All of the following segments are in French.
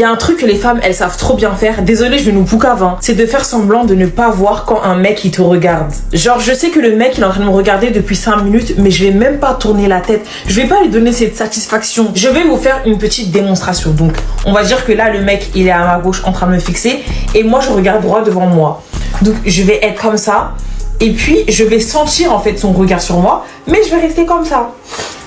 Il y a un truc que les femmes, elles savent trop bien faire. Désolée, je vais nous poucave, hein. C'est de faire semblant de ne pas voir quand un mec, il te regarde. Genre, je sais que le mec, il est en train de me regarder depuis 5 minutes, mais je vais même pas tourner la tête. Je vais pas lui donner cette satisfaction. Je vais vous faire une petite démonstration. Donc, on va dire que là, le mec, il est à ma gauche en train de me fixer. Et moi, je regarde droit devant moi. Donc, je vais être comme ça. Et puis, je vais sentir, en fait, son regard sur moi. Mais je vais rester comme ça.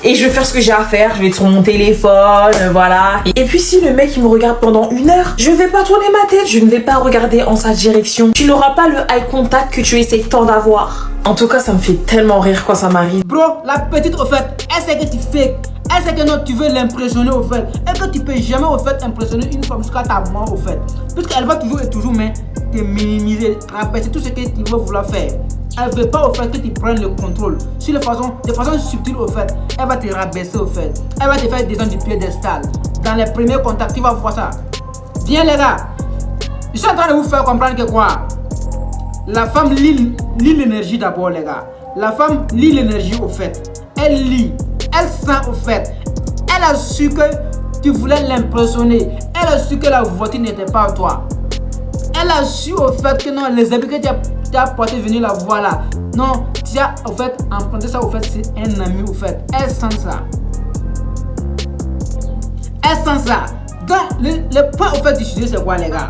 Et je vais faire ce que j'ai à faire, je vais être sur mon téléphone, voilà. Et puis si le mec il me regarde pendant 1 heure, je ne vais pas tourner ma tête, je ne vais pas regarder en sa direction. Tu n'auras pas le eye contact que tu essayes tant d'avoir. En tout cas, ça me fait tellement rire quand ça m'arrive. Bro, la petite au fait, elle sait que tu fake. Elle sait que non, tu veux l'impressionner au fait. Et que tu peux jamais au fait impressionner une femme jusqu'à ta mort au fait. Puisqu'elle va toujours et toujours mais te minimiser, rabaisser tout ce que tu veux vouloir faire. Elle veut pas au fait que tu prennes le contrôle. Sur de façon subtile au fait, elle va te rabaisser au fait. Elle va te faire descendre du piédestal. Dans les premiers contacts, tu vas voir ça. Bien les gars, je suis en train de vous faire comprendre que quoi? La femme lit l'énergie d'abord les gars. La femme lit l'énergie au fait. Elle lit, elle sent au fait. Elle a su que tu voulais l'impressionner. Elle a su que la voiture n'était pas à toi. Elle a su au fait que non, les habits que tu as porté venir la voir là. Non, tu as au fait emprunté ça au fait, c'est un ami au fait. Elle sent ça. Elle sent ça. Donc, le point au fait du sujet c'est quoi les gars?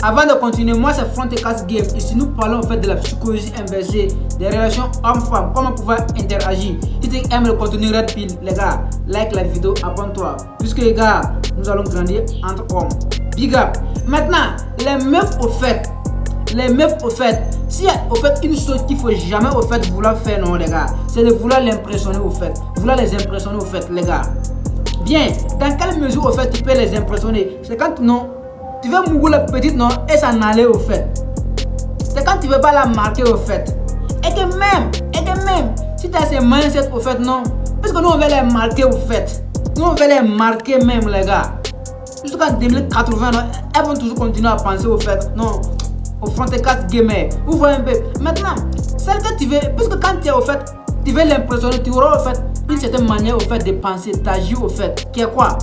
Avant de continuer, moi c'est Frontecast Game. Ici nous parlons en fait de la psychologie inversée, des relations hommes-femmes, comment pouvoir interagir. Si tu aimes le contenu Red Pill, les gars, like la vidéo, abonne-toi. Puisque les gars, nous allons grandir entre hommes. Big up. Maintenant, les meufs au fait, s'il y a au fait une chose qu'il faut jamais au fait vouloir faire non les gars, c'est de vouloir l'impressionner au fait, vouloir les impressionner au fait les gars. Bien, dans quelle mesure au fait tu peux les impressionner? C'est quand non, tu veux mourir la petite non et s'en aller au fait. C'est quand tu veux pas la marquer au fait. Et que même, si tu as ces mindset au fait non, parce que nous on va les marquer au fait. Nous on va les marquer même les gars. Jusqu'en 2080, non, elles vont toujours continuer à penser au fait, non, au Frontecast Gamer. Vous voyez un peu. Maintenant, celle que tu veux, puisque quand tu es au fait, tu veux l'impressionner, tu auras au fait une certaine manière au fait de penser, d'agir au fait, qui est quoi?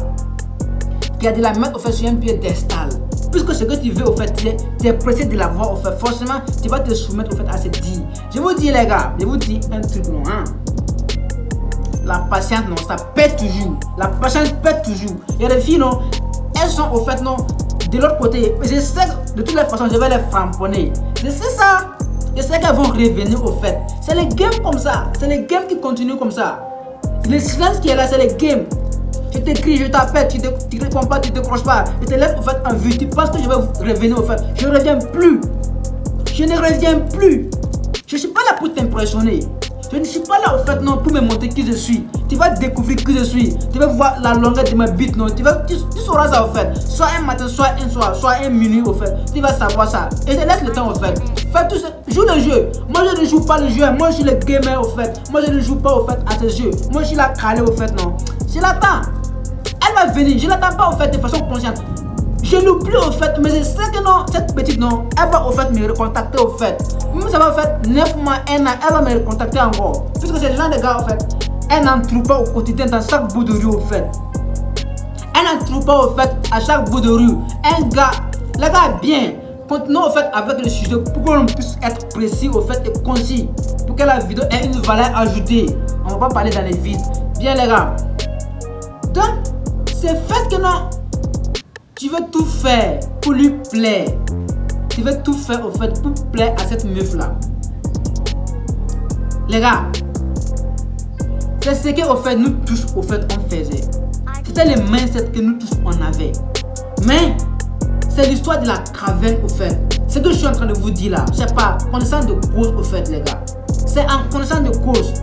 Qui a de la mettre au fait sur un piédestal. Puisque ce que tu veux au fait, tu es pressé de la voir au fait, forcément, tu vas te soumettre au fait à cette dire. Je vous dis les gars, je vous dis un truc non, hein. La patience non, ça pète toujours. La patience pète toujours. Il y a des filles non, elles sont au fait non, de l'autre côté. Je sais que de toutes les façons, je vais les framponner. Je sais ça. Je sais qu'elles vont revenir au fait. C'est les games comme ça. C'est les games qui continuent comme ça. Le silence qui est là, c'est les games. Je t'écris, je t'appelle, tu ne réponds pas, tu ne décroches pas. Je te laisse au fait en vue. Tu penses que je vais revenir au fait. Je ne reviens plus. Je ne reviens plus. Je ne suis pas là pour t'impressionner. Je ne suis pas là au fait non pour me montrer qui je suis. Tu vas découvrir qui je suis. Tu vas voir la longueur de ma bite non. Tu sauras ça au fait. Soit un matin, soit un soir, soit un minuit au fait. Tu vas savoir ça. Et je laisse le temps au fait. Fais tout ça. Joue le jeu. Moi je ne joue pas le jeu. Moi je suis le gamer au fait. Moi je ne joue pas au fait à ce jeu. Moi je suis là calé au fait non. Je l'attends. Elle va venir. Je l'attends pas au fait de façon consciente. Je l'oublie au fait, mais je sais que non, cette petite non, elle va au fait me recontacter au fait. Même ça va faire 9 mois, 1 an, elle va me recontacter encore. Puisque c'est le genre de gars au fait, elle n'en trouve pas au quotidien dans chaque bout de rue au fait. Elle n'en trouve pas au fait à chaque bout de rue. Un gars, le gars bien, continuons au fait avec le sujet pour qu'on puisse être précis au fait et concis. Pour que la vidéo ait une valeur ajoutée. On va pas parler dans les vides. Bien les gars. Donc, c'est fait que non. Tu veux tout faire pour lui plaire. Tu veux tout faire au fait pour plaire à cette meuf là. Les gars, c'est ce que au fait nous tous au fait on faisait. C'était le mindset que nous tous on avait. Mais c'est l'histoire de la caverne au fait. Ce que je suis en train de vous dire là, c'est pas connaissance de cause au fait les gars. C'est en connaissance de cause.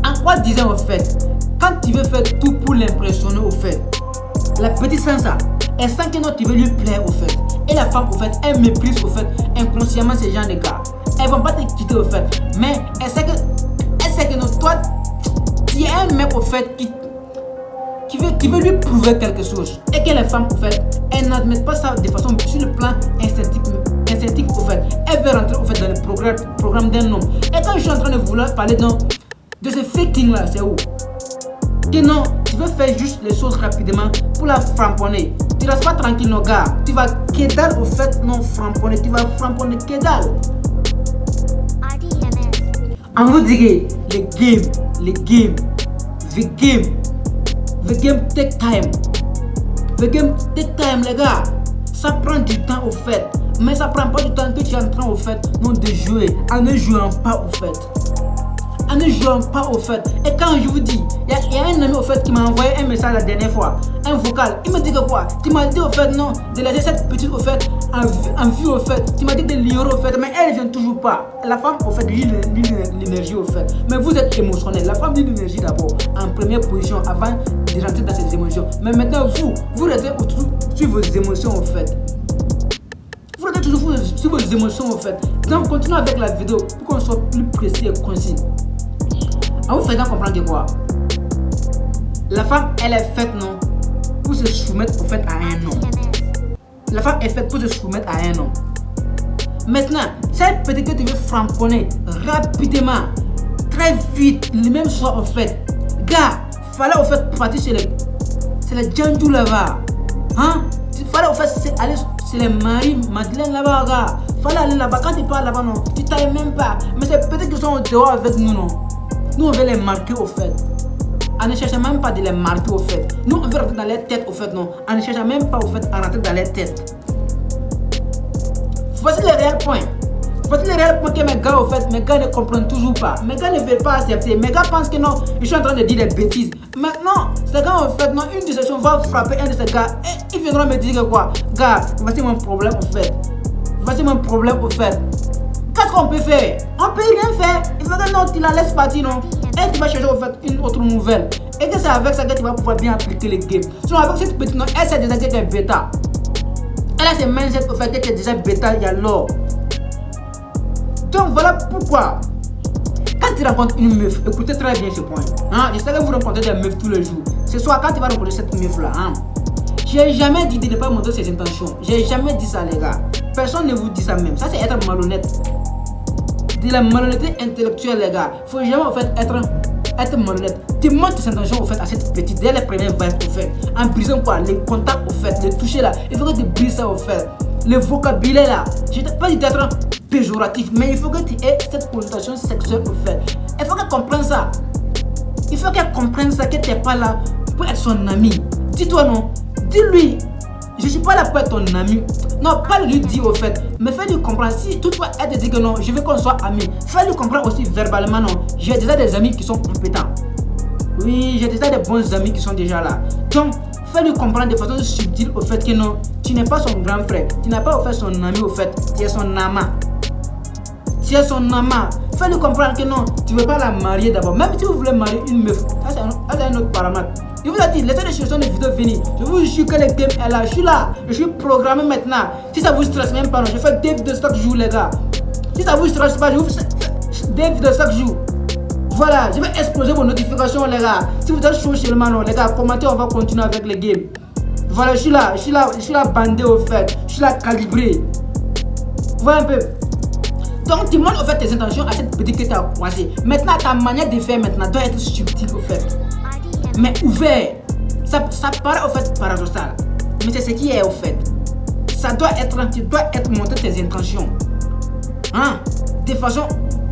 En quoi disant au fait, quand tu veux faire tout pour l'impressionner au fait, la petite sent ça. Elle sent que non, tu veux lui plaire au fait. Et la femme au fait, elle méprise au fait inconsciemment ces gens de gars. Elles vont pas te quitter au fait. Mais elle sait que non, toi, tu es un mec au fait qui veut lui prouver quelque chose. Et que les femmes au fait, elles n'admettent pas ça de façon sur le plan instinctif au fait. Elle veut rentrer au fait dans le programme d'un homme. Et quand je suis en train de vouloir parler de ce faking là, c'est où? Que non, tu veux faire juste les choses rapidement pour la framponner. Tu restes pas tranquille, non, gars. Tu vas que dalle, au fait, non, framponner. Tu vas framponner que dalle. On vous dit les game take time. The game take time, les gars. Ça prend du temps, au fait. Mais ça prend pas du temps que tu es en train, au fait, non, de jouer. En ne jouant pas, au fait. En ne jouant pas, au fait. Et quand je vous dis, il y a un ami, au fait, qui m'a envoyé un message la dernière fois, un vocal. Il me dit que quoi? Tu m'as dit, au fait, non, de laisser cette petite, au fait, en vue, au fait. Tu m'as dit de l'ignorer, au fait, mais elle vient toujours pas. La femme, au fait, lit l'énergie, au fait. Mais vous êtes émotionnel. La femme lit l'énergie d'abord, en première position, avant de rentrer dans ses émotions. Mais maintenant, vous restez sur vos émotions, au fait. Vous restez toujours sur vos émotions, au fait. Donc, continuons avec la vidéo pour qu'on soit plus précis et concis. En vous faisant comprendre que quoi? La femme, elle est faite, non, pour se soumettre, au fait, à un homme. La femme est faite pour se soumettre à un homme. Maintenant, cette petite que tu veux framponner rapidement, très vite, le même soir, au fait. Gars, fallait, au fait, partir chez les Djandou là-bas. Hein? Fallait, au fait, aller chez les maris, Madeleine là-bas, gars. Fallait aller là-bas. Quand tu parles là-bas, non, tu tailles même pas. Mais c'est peut-être qu'ils sont dehors avec nous, non. Nous, on veut les marquer, au fait. On ne cherche même pas de les marquer, au fait. Nous, on veut rentrer dans les têtes, au fait, non. On ne cherche même pas, au fait, à rentrer dans les têtes. Voici le réel point. Voici le réel point que mes gars, au fait, mes gars ne comprennent toujours pas. Mes gars ne veulent pas accepter. Mes gars pensent que non, ils sont en train de dire des bêtises. Maintenant, ces gars, en fait, non, une décision va frapper un de ces gars et ils viendront me dire que quoi? Gars, voici mon problème, au fait. Voici mon problème, au fait. Qu'est-ce qu'on peut faire? On peut rien faire. Il faut que non, tu la laisses partir, non? Et tu vas chercher, au fait, une autre nouvelle. Et que c'est avec ça que tu vas pouvoir bien appliquer les games. Sinon, avec cette petite, non, elle sait déjà que tu es bêta. Elle a ses mindset, au fait, que tu es déjà bêta, il y a l'or. Donc, voilà pourquoi. Quand tu rencontres une meuf, écoutez très bien ce point. Hein? Je sais que vous rencontrez des meufs tous les jours. Ce soir, quand tu vas rencontrer cette meuf-là, hein? J'ai jamais dit de ne pas montrer ses intentions. J'ai jamais dit ça, les gars. Personne ne vous dit ça même. Ça, c'est être malhonnête. De la malhonnêteté intellectuelle, les gars. Faut jamais, en fait, être malhonnête. Tu montres tes intentions, au fait, à cette petite. Dès les premières vagues, au fait. En brisant quoi? Les contacts, au fait. Les toucher là. Il faut que tu brises ça, au fait. Le vocabulaire là. Je ne t'ai pas dit d'être péjoratif, mais il faut que tu aies cette connotation sexuelle, au fait. Il faut qu'elle comprenne ça. Il faut qu'elle comprenne ça, que tu n'es pas là pour être son ami. Dis-toi non. Dis-lui. Je suis pas là pour être ton ami. Non, pas lui dire au fait, mais fais-lui comprendre. Si toutefois elle te dit que non, je veux qu'on soit amis, fais-lui comprendre aussi verbalement, non. J'ai déjà des amis qui sont compétents. Oui, j'ai déjà des bons amis qui sont déjà là. Donc, fais-lui comprendre de façon subtile au fait que non, tu n'es pas son grand frère. Tu n'as pas au fait son ami au fait, tu es son amant. Tu es son amant. Fais-lui comprendre que non, tu ne veux pas la marier d'abord. Même si vous voulez marier une meuf, ça c'est un autre paramètre. Je vous ai dit, laissez les chansons de vidéos venir. Je vous jure que le game est là. Je suis là. Je suis programmé maintenant. Si ça vous stresse même pas, non, je fais des vidéos chaque jour, les gars. Si ça vous stresse pas, je vous fais des vidéos chaque jour. Voilà, je vais exploser vos notifications, les gars. Si vous êtes chaud chez le man, les gars, commentez, on va continuer avec le game. Voilà, je suis là bandé au fait. Je suis là calibré. Voilà un peu. Donc, tu montres au fait tes intentions à cette petite que tu as croisée. Maintenant, ta manière de faire maintenant doit être subtile au fait. Mais ouvert, ça paraît au fait paradoxal, mais c'est ce qui est au fait. Ça doit être, tu dois être montré tes intentions, hein, de façon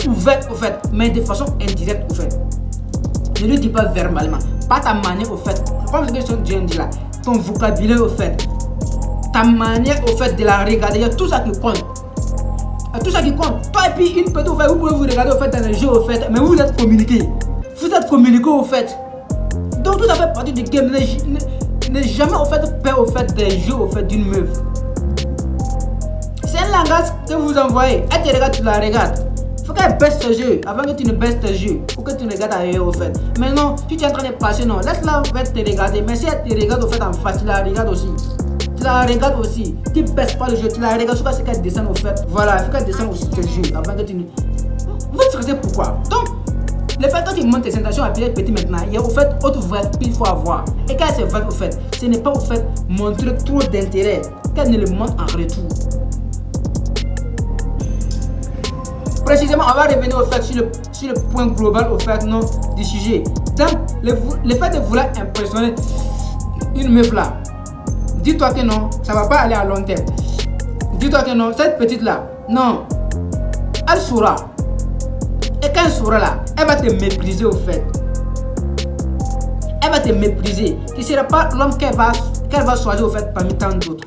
ouverte au fait, mais de façon indirecte au fait. Ne lui dis pas verbalement, pas ta manière au fait, comme ce que je viens de dire là, ton vocabulaire au fait, ta manière au fait de la regarder, il y a tout ça qui compte. Tout ça qui compte. Toi et puis une petite au fait, vous pouvez vous regarder au fait dans le jeu au fait, mais vous êtes communiqué. Vous êtes communiqué au fait. Donc tout ça fait partie du game. Ne jamais au fait peur au fait des jeux au fait d'une meuf. C'est un langage que vous envoyez. Elle te regarde, tu la regardes. Faut qu'elle baisse ce jeu avant que tu ne baisses tes jeux. Faut que tu regardes ailleurs au fait. Mais non, si tu es en train de passer, non, laisse-la en fait te regarder. Mais si elle te regarde au fait en face, tu la regardes aussi. Tu la regardes aussi. Tu ne baisses pas le jeu, tu la regardes jusqu'à ce qu'elle descende au fait. Voilà, il faut qu'elle descende aussi tes jeux avant que tu ne. Vous stressez pourquoi? Donc, le fait que tu montes tes intentions à petit maintenant, il y a au fait autre voie qu'il faut avoir. Et quand c'est vrai au fait, ce n'est pas au fait montrer trop d'intérêt, qu'elle ne le montre en retour. Précisément, on va revenir au fait sur le point global au fait non du sujet. Donc, le fait de vouloir impressionner une meuf là, dis-toi que non, ça va pas aller à long terme. Dis-toi que non, cette petite là, non, elle saura. Et quand elle saura là, elle va te mépriser au fait. Elle va te mépriser. Tu ne seras pas l'homme qu'elle va choisir au fait parmi tant d'autres.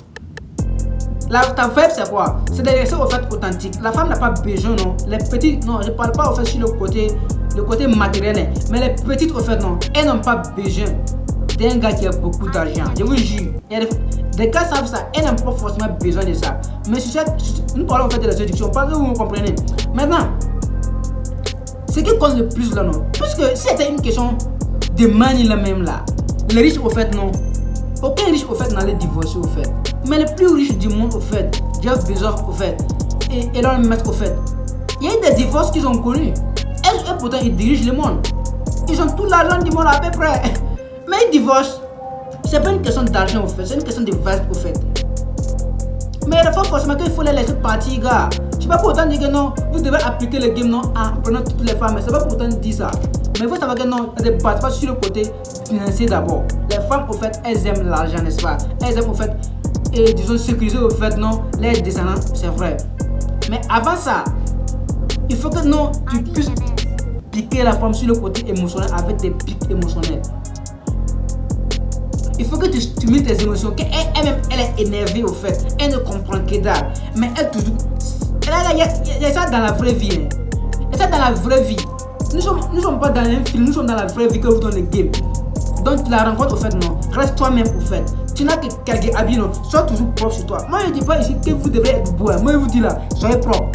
Ta vibe c'est quoi? C'est de rester au fait authentique. La femme n'a pas besoin, non. Les petites, non, je ne parle pas au fait sur le côté matériel, mais les petites au fait, non, elles n'ont pas besoin d'un gars qui a beaucoup d'argent. Je vous jure. Des gars savent ça, elles n'ont pas forcément besoin de ça. Mais nous parlons en fait de la séduction, pas que vous me comprenez. Maintenant, ce qui compte le plus là, non, puisque si c'était une question de money là même là, les riches au fait, non, aucun riche au fait n'allait divorcer au fait. Mais les plus riches du monde au fait, Jeff Bezos au fait, et Elon Musk au fait, il y a eu des divorces qu'ils ont connus. Et pourtant ils dirigent le monde. Ils ont tout l'argent du monde à peu près. Mais ils divorcent. C'est pas une question d'argent au fait, c'est une question de vibe au fait. Mais il faut forcément qu'il faut les laisser partir, gars. Je sais pas pour autant dire que non, vous devez appliquer le game non en prenant toutes les femmes. C'est pas pour autant dire ça. Mais vous savez que non, ça ne passe pas sur le côté financier d'abord. Les femmes au fait, elles aiment l'argent, n'est-ce pas? Elles aiment au fait, et disons sécuriser au fait non, les descendants, c'est vrai. Mais avant ça, il faut que non, tu puisses piquer la femme sur le côté émotionnel avec des pics émotionnels. Il faut que tu stimules tes émotions, qu'elle-même elle est énervée au fait, elle ne comprend que dalle, mais elle toujours. Il y a ça dans la vraie vie. Hein. Il y a ça dans la vraie vie. Nous sommes pas dans un film, nous sommes dans la vraie vie que vous dans le game. Donc la rencontre au fait non, reste toi-même au fait. Tu n'as que quelqu'un habillé non, sois toujours propre sur toi. Moi je dis pas ici que vous devrez être beau, moi je vous dis là, soyez propre.